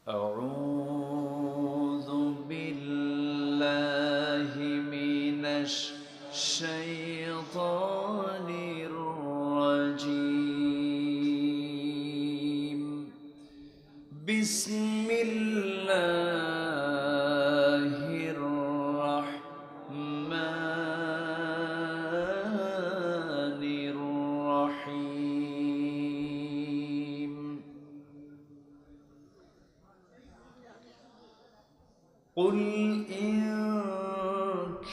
أعوذ بالله من الشيطان الرجيم. بسم الله الرحمن الرحيم. قل إن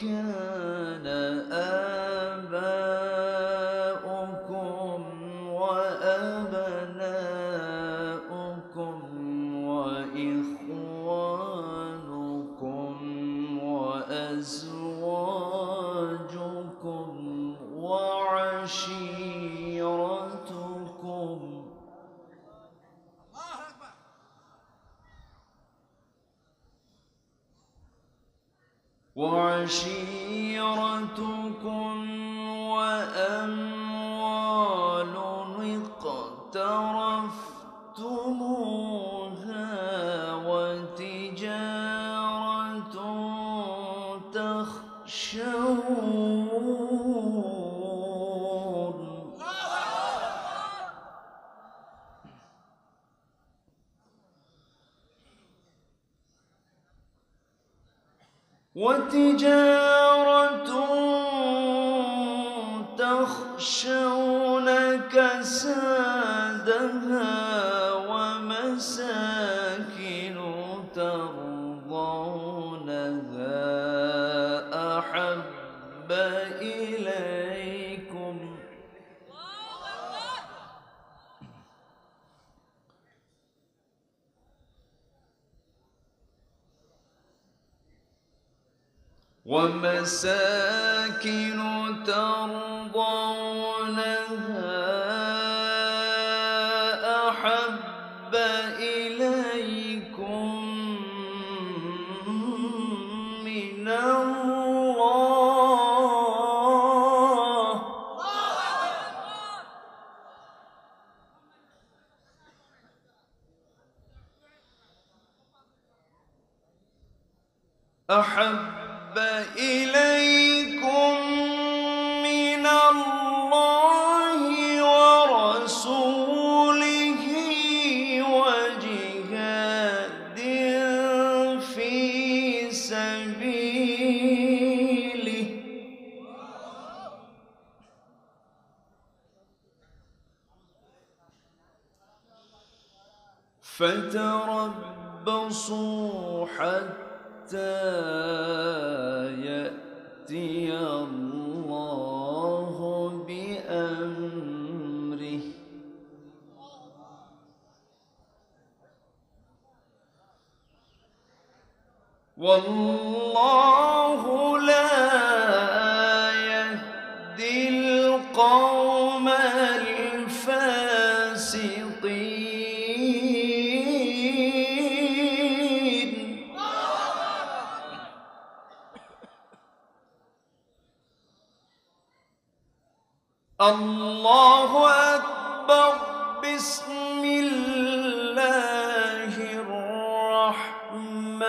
كان آباؤكم وأبناؤكم وإخوانكم وأزواجكم وعشيرتكم وأموال اقترفتموها وتجارة تخشون كسادها ومساكن ترضونها أحب إليكم أحب إليكم من الله أحب إليكم من الله ورسوله وجهاد في سبيله فتربصوا حتى يأتي الله بأمره والله لا يهدي القوم الفاسقين. الله أكبر. بسم الله الرحمن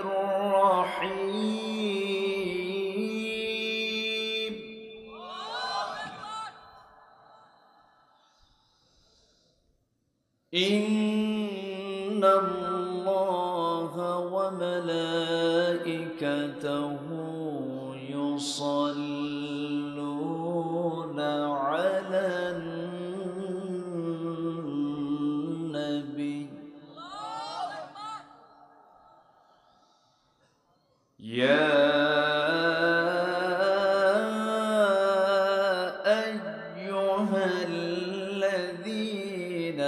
الرحيم. إن الله وملائكته يصلون على النبي يا أيها الذين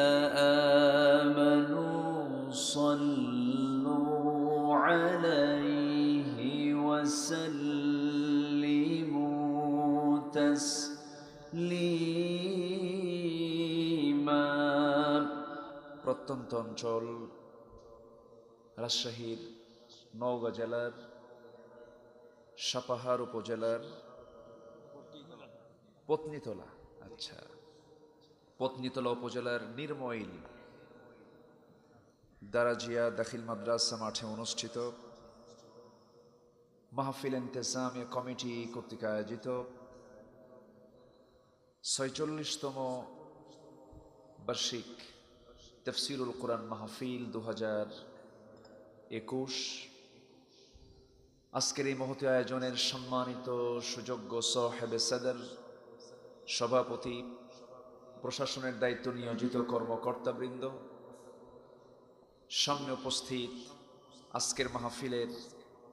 آمنوا صلوا عليه وسلموا تسليما. প্রত্যন্ত অঞ্চল রাজশাহীর নওগাঁ জেলার সাপাহার উপজেলার পত্নীতলা, পত্নীতলা উপজেলার নির্মইল দারাজিয়া দাখিল মাদ্রাসা মাঠে অনুষ্ঠিত মাহফিল ইন্তেজামিয়া কমিটি কর্তৃক আয়োজিত ৪৬তম বার্ষিক তাফসীরুল কোরআন মাহফিল ২০২১। আজকের এই মহতী আয়োজনের সম্মানিত সুযোগ্য সাহেবে সদর, সভাপতি, প্রশাসনের দায়িত্ব নিয়োজিত কর্মকর্তাবৃন্দ, সামনে উপস্থিত আজকের মাহফিলের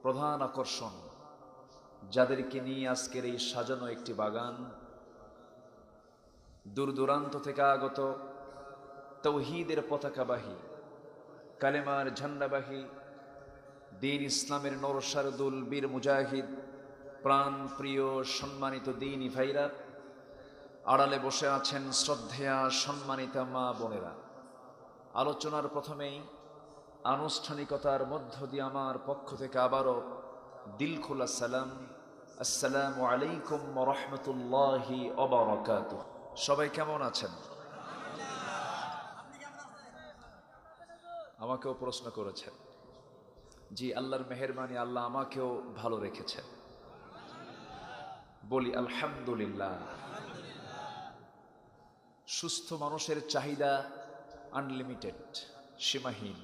প্রধান আকর্ষণ, যাদেরকে নিয়ে আজকের এই সাজানো একটি বাগান, দূর দূরান্ত থেকে আগত তৌহিদের পতাকাবাহী, কালেমার ঝান্ডাবাহী, দ্বীন ইসলামের নরসারদুল বীর মুজাহিদ, প্রাণ প্রিয় সম্মানিত দ্বীনী ভাইরা, আড়ালে বসে আছেন শ্রদ্ধেয়া সম্মানিতা মা বোনেরা। আলোচনার প্রথমেই আনুষ্ঠানিকতার মধ্য দিয়ে আমার পক্ষ থেকে আবারও দিল খোলা সালাম, আসসালামু আলাইকুম ওয়া রাহমাতুল্লাহি ওয়া বারাকাতুহু। সবাই কেমন আছেন? আমাকেও প্রশ্ন করেছেন। জি, আল্লাহর মেহেরবানি, আল্লাহ আমাকেও ভালো রেখেছেন। বলি আলহামদুলিল্লাহ। সুস্থ মানুষের চাহিদা আনলিমিটেড, সীমাহীন।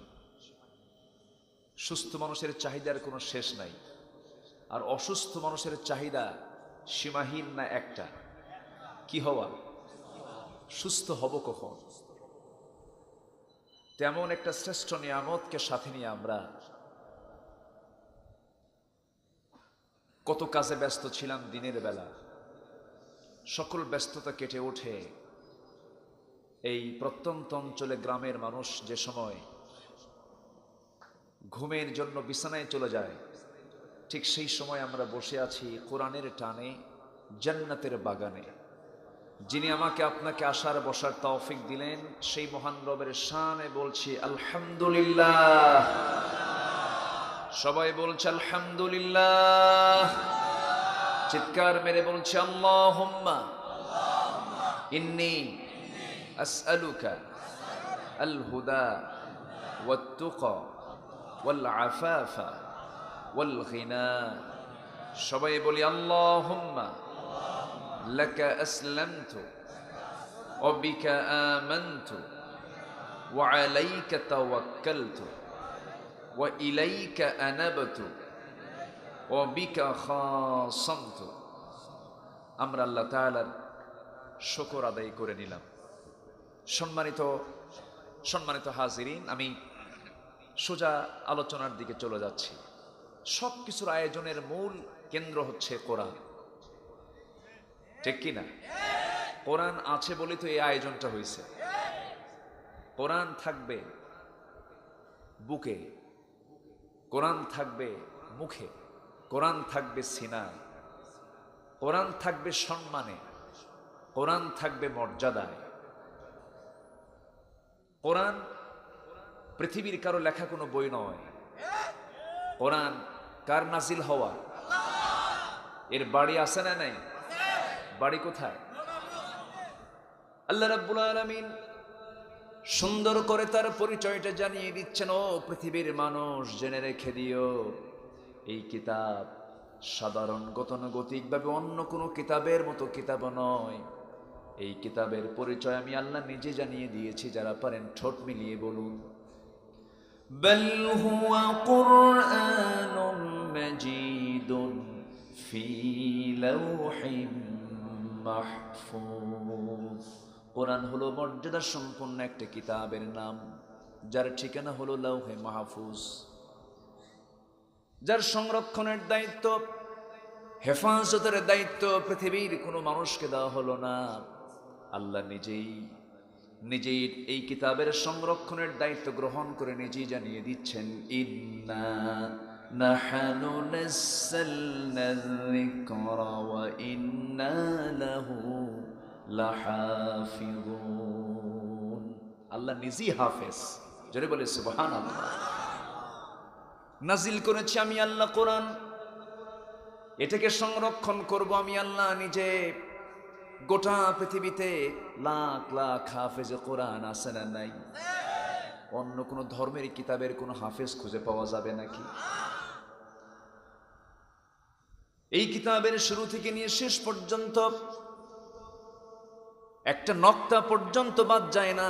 সুস্থ মানুষের চাহিদার কোনো শেষ নাই। আর অসুস্থ মানুষের চাহিদা সীমাহীন না একটা, কি হওয়া? সুস্থ হব কখন? তেমন একটা শ্রেষ্ঠ নিয়ামতকে সাথে নিয়ে আমরা কত কাজে ব্যস্ত ছিলাম দিনের বেলা। সকল ব্যস্ততা কেটে ওঠে এই প্রত্যন্ত অঞ্চলে গ্রামের মানুষ যে সময় ঘুমের জন্য বিছানায় চলে যায়, ঠিক সেই সময় আমরা বসে আছি কোরআনের টানে জান্নাতের বাগানে। যিনি আমাকে আপনাকে আসার বসার তৌফিক দিলেন, সেই মহান রবের শানে বলছি আলহামদুলিল্লাহ। সবাই বলছে আলহামদুলিল্লাহ। চিৎকার মেরে বলছে আল্লাহুম্মা ইন্নী আসআলুকা আল হুদা ওয়াত তুকা ওয়াল আফাফা ওয়াল গিনা। সবাই বলি আল্লাহুম্মা লাকা আসলামতু ওয়া বিকা আমানতু ওয়া আলাইকা তাওয়াক্কালতু ওয়া ইলাইকা আনাবতু ওয়া বিকা খাসামতু। আমরা আল্লাহ তাআলার শুকর আদায় করে নিলাম। সম্মানিত হাজিরিন, আমি সোজা আলোচনার দিকে চলে যাচ্ছি। সব কিছুর আয়োজনের মূল কেন্দ্র হচ্ছে কোরআন, ঠিক কিনা? কোরআন আছে বলে তো এই আয়োজনটা হয়েছে। কোরআন থাকবে বুকে, কোরআন থাকবে মুখে, কোরআন থাকবে সিনায়, কোরআন থাকবে সম্মানে, কোরআন থাকবে মর্যাদায়। কোরআন পৃথিবীর কারো লেখা কোনো বই নয়। কোরআন কার নাজিল হওয়া? এর বাড়ি আছে না নাই? বাড়ি কোথায়? আল্লাহ রাব্বুল আলামিন সুন্দর করে তার পরিচয়টা জানিয়ে দিচ্ছেন। ও পৃথিবীর মানুষ, জেনে রেখে দিও, এই কিতাব সাধারণ গতানুগতিকভাবে অন্য কোনো কিতাবের মতো কিতাব নয়। এই কিতাবের পরিচয় আমি আল্লাহ নিজে জানিয়ে দিয়েছি। যারা পারেন ঠোঁট মিলিয়ে বলুন, বাল হুয়া কুরআনুম মাজিদুন ফি লাওহিম মাহফুজ। কোরআন হলো মর্যাদা সম্পন্ন একটা কিতাবের নাম, যার ঠিকানা হলো লাওহে মাহফুজ, যার সংরক্ষণের দায়িত্ব, হেফাজতের দায়িত্ব পৃথিবীর কোনো মানুষকে দেওয়া হলো না। আল্লাহ নিজেই এই কিতাবের সংরক্ষণের দায়িত্ব গ্রহণ করে নিজেই জানিয়ে দিচ্ছেন, ইন্না নাহনু নাযালনা যিকরা ওয়া ইন্না লাহু লাহাফিজুন। আল্লাহ নিজেই হাফেজ। জোরে বলে সুবহানাল্লাহ। নাজিল করেছি আমি আল্লাহ কোরআন, এটাকে সংরক্ষণ করব আমি আল্লাহ নিজে। গোটা পৃথিবীতে লাখ লাখ হাফেজ কোরআন আছে না নাই? অন্য কোনো ধর্মের কিতাবের কোনো হাফেজ খুঁজে পাওয়া যাবে নাকি? এই কিতাবের শুরু থেকে নিয়ে শেষ পর্যন্ত একটা নক্তা পর্যন্ত বাদ যায় না,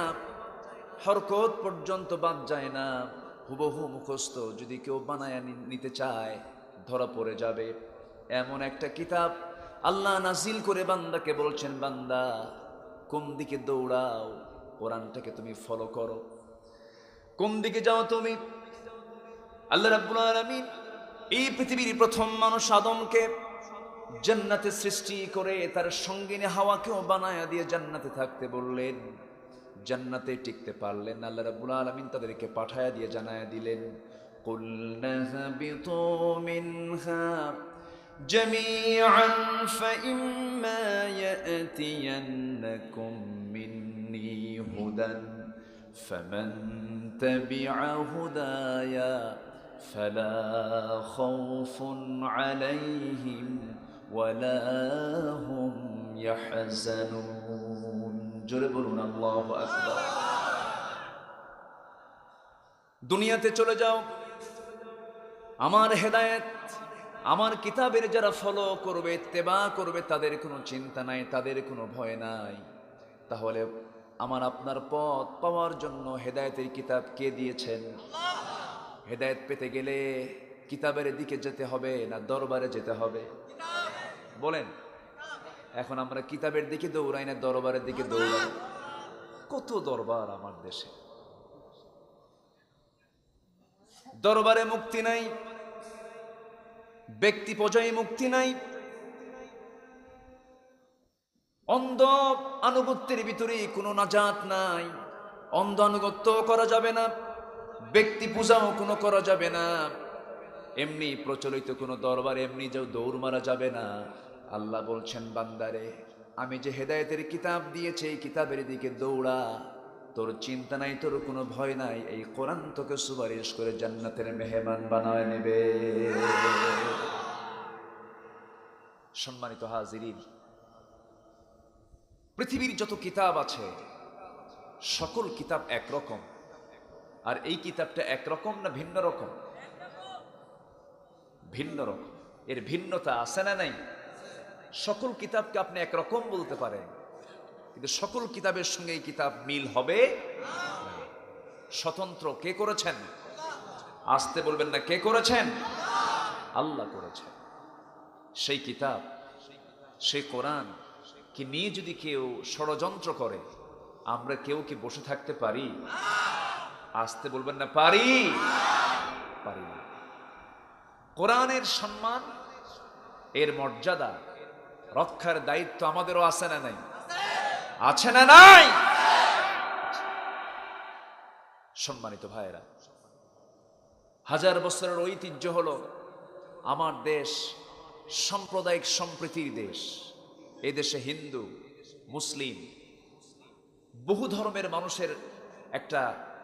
হরকত পর্যন্ত বাদ যায় না। হুবহু মুখস্থ যদি কেউ বানায় নিতে চায় ধরা পড়ে যাবে। এমন একটা কিতাব আল্লাহ নাজিল করে বান্দাকে বলছেন, বান্দা কোন দিকে দৌড়াও, কোরআনটাকে তুমি ফলো করো। কোন দিকে যাও তুমি? আল্লাহ রাব্বুল আলামিন এই পৃথিবীর প্রথম মানুষ আদমকে জান্নাতে সৃষ্টি করে তার সঙ্গিনী হাওয়াকেও বানায়া দিয়ে জান্নাতে থাকতে বললেন। জান্নাতে টিকতে পারলেন, আল্লাহ রাব্বুল আলামিন তাদেরকে পাঠায়া দিয়ে জানায়া দিলেন, কুলনা হাবিতু মিনহা জামিআন ফাইম্মা ইয়াতিয়ান্নাকুম মিন্নী হুদান ফামান তাবিআ হুদায়া ফালা খাউফুন আলাইহিম ওয়ালা হুম ইয়াহজানুন। জোরে বলুন আল্লাহু আকবার। দুনিয়াতে চলে যাও, আমার হেদায়েত, আমার কিতাবের যারা ফলো করবে, ইত্তেবা করবে, তাদের কোনো চিন্তা নাই, তাদের কোনো ভয় নাই। তাহলে আমার আপনার পথ পাওয়ার জন্য হেদায়েতের কিতাব কে দিয়েছেন? হেদায়েত পেতে গেলে কিতাবের দিকে যেতে হবে না দরবারে যেতে হবে? বলেন, এখন আমরা কিতাবের দিকে দৌড়াই না দরবারের দিকে দৌড়াই? কত দরবার আমার দেশে। দরবারে মুক্তি নাই, ব্যক্তি পর্যায়ে মুক্তি নাই, অন্ধ আনুগত্যের ভিতরে কোনো নাজাত নাই। অন্ধ আনুগত্য করা যাবে না, ব্যক্তি পূজাও কোনো করা যাবে না, এমনি প্রচলিত কোনো দরবার এমনি যে দৌড় মারা যাবে না। আল্লাহ বলছেন, বান্দারে আমি যে হেদায়েতের কিতাব দিয়েছি এই কিতাবের দিকে দৌড়া, তোর চিন্তা নাই, তোর কোনো ভয় নাই, এই কোরআন তোকে সুপারিশ করে জান্নাতের মেহমান বানায় নেবে। সম্মানিত হাজিরিন, পৃথিবীর যত কিতাব আছে সকল কিতাব একরকম, আর এই কিতাবটা একরকম না ভিন্ন রকম? ভিন্ন রকম। এর ভিন্নতা আছে না নাই? সকল কিতাবকে আপনি একরকম বলতে পারেন, কিন্তু সকল কিতাবের সঙ্গে এই কিতাব মিল হবে। স্বতন্ত্র কে করেছেন? আসতে বলবেন না, কে করেছেন? আল্লাহ করেছেন। সেই কিতাব, সেই কোরআন কি নিয়ে যদি কেউ ষড়যন্ত্র করে, আমরা কেউ কি বসে থাকতে পারি? আসতে বলবেন না, পারি? পারি না। কোরআনের সম্মান, এর মর্যাদা রক্ষার দায়িত্ব আমাদেরও আছে না নাই? আছে না নাই? সম্মানিত ভাইয়েরা, হাজার বছরের ঐতিহ্য হলো আমার দেশ সাম্প্রদায়িক সম্প্রীতির দেশ। এই দেশে হিন্দু, মুসলিম, বহু ধর্মের মানুষের একটা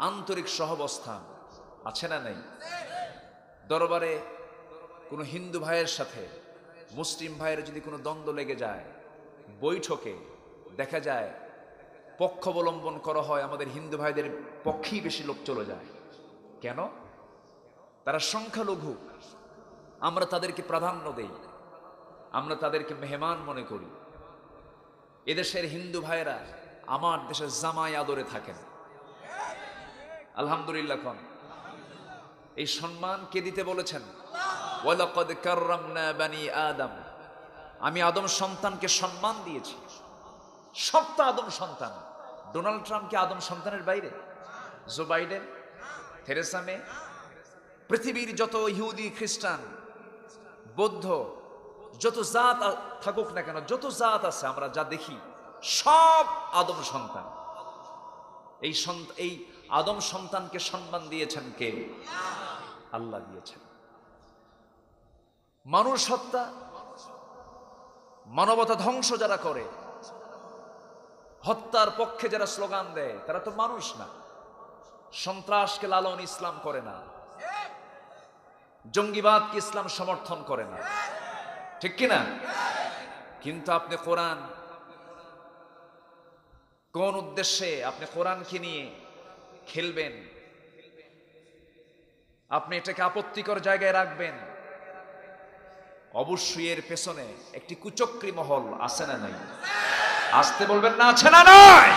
আন্তরিক সহাবস্থান আছে না নাই? দরবারে কোনো হিন্দু ভাইয়ের সাথে মুসলিম ভাইয়ের যদি কোনো দ্বন্দ্ব লেগে যায়, বৈঠকে দেখা যায় পক্ষ অবলম্বন করা হয়, আমাদের হিন্দু ভাইদের পক্ষেই বেশি লোক চলে যায়। কেন? তারা সংখ্যালঘু, আমরা তাদেরকে প্রাধান্য দেই, আমরা তাদেরকে মেহমান মনে করি। এদেশের হিন্দু ভাইয়েরা আমার দেশের জামাই আদরে থাকেন, আলহামদুলিল্লাহ। এই সম্মান কে দিতে বলেছেন? ওয়ালাকাদ কাররামনা বানি আদম, আমি আদম সন্তানকে সম্মান দিয়েছি। সবটা আদম সন্তান। ডোনাল্ড ট্রাম্প কি আদম সন্তানের বাইরে? জো বাইডেন, থেরেসা মে, পৃথিবীর যত ইহুদি, খ্রিস্টান, বৌদ্ধ, যত জাত থাকুক না কেন, যত জাত আছে আমরা যা দেখি সব আদম সন্তান। এই আদম সন্তানকে সম্মান দিয়েছেন কে? আল্লাহ দিয়েছেন। মানুষ হত্যা, মানবতা ধ্বংস যারা করে, হত্যার পক্ষে যারা স্লোগান দেয়, তারা তো মানুষ না। সন্ত্রাসকে লালন ইসলাম করে না, জঙ্গিবাদকে ইসলাম সমর্থন করে না, ঠিক কিনা? কিন্তু আপনি কোরআন, কোন উদ্দেশ্যে আপনি কোরআনকে নিয়ে খেলবেন, আপনি এটাকে আপত্তিকর জায়গায় রাখবেন, অবশ্যই এর পেছনে একটি কুচক্রী মহল আছে না নাই? আসতে বলবেন না, আছে না নাই?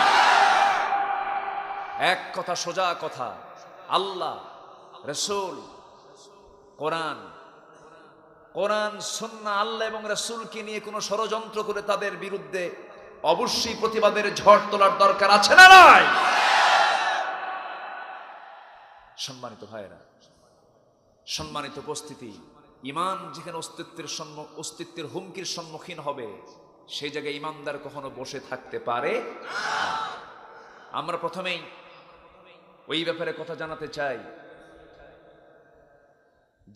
এক কথা, সোজা কথা, আল্লাহ, রাসূল, কোরআন, কোরআন সুন্নাহ, আল্লাহ এবং রাসূলকে নিয়ে কোনো ষড়যন্ত্র করে তাদের বিরুদ্ধে অবশ্যই প্রতিবাদের ঝড় তোলার দরকার আছে না নাই? সম্মানিত ভাইয়েরা, সম্মানিত উপস্থিতি, ঈমান যেখানে অস্তিত্বের হুমকির সম্মুখীন হবে, সেই জায়গায় ঈমানদার কখনো বসে থাকতে পারে না। আমরা প্রথমেই ওই ব্যাপারে কথা জানাতে চাই,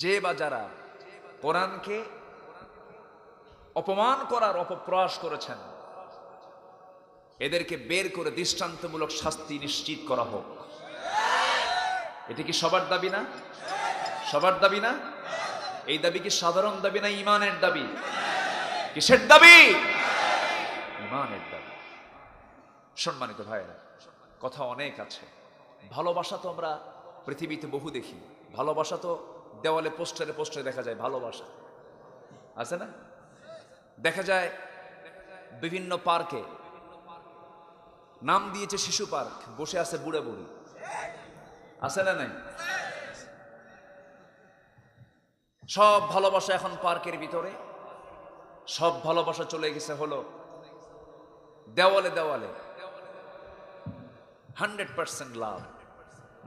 যে বা যারা কোরআনকে অপমান করার অপপ্রয়াস করেছেন, এদেরকে বের করে দৃষ্টান্তমূলক শাস্তি নিশ্চিত করা হোক। এটা কি সবার দাবি না? সবার দাবি না? এই দাবি কি সাধারণ দাবি না ঈমানের দাবি? কিসের দাবি? ঈমানের দাবি। সম্মানিত ভাইয়েরা, কথা অনেক আছে। ভালোবাসা তো আমরা পৃথিবীতে বহু দেখি। ভালোবাসা তো দেওয়ালে পোস্টারে পোস্টারে দেখা যায়, ভালোবাসা আছে না? দেখা যায় বিভিন্ন পার্কে, নাম দিয়েছে শিশু পার্ক, বসে আছে বুড়া বুড়ি, আছে না নাই? সব ভালোবাসা এখন পার্কের ভিতরে, সব ভালোবাসা চলে গেছে হলো দেওয়ালে দেওয়ালে। 100% লাভ,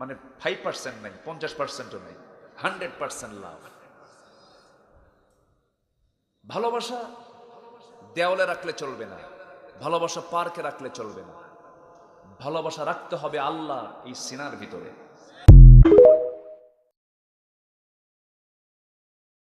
মানে 5% নাই, 50%ও নাই, 100% লাভ। ভালোবাসা দেওয়ালে রাখলে চলবে না, ভালোবাসা পার্কে রাখলে চলবে না, ভালোবাসা রাখতে হবে আল্লাহ এই সিনার ভিতরে।